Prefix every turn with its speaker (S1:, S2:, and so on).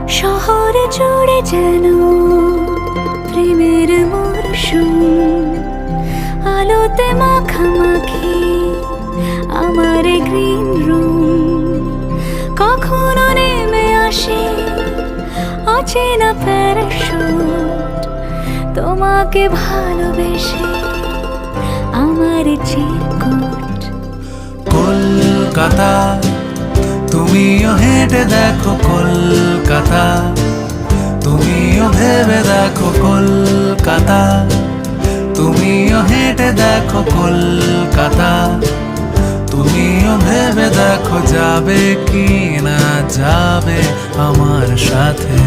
S1: শহরে জুড়ে যেন প্রেমের মরশুম, আলোতে মাখামাখি আমার গ্রিন রুম। কখনো নেমে আসে অচেনা প্যারাশুট, তোমাকে ভালোবেসে আমার চিরকুট।
S2: কলকাতা তুমিও হেঁটে দেখো কলকাতা, তুমিও ভেবে দেখো কলকাতা, তুমিও হেঁটে দেখো কলকাতা, তুমিও ভেবে দেখো যাবে কি না যাবে আমার সাথে।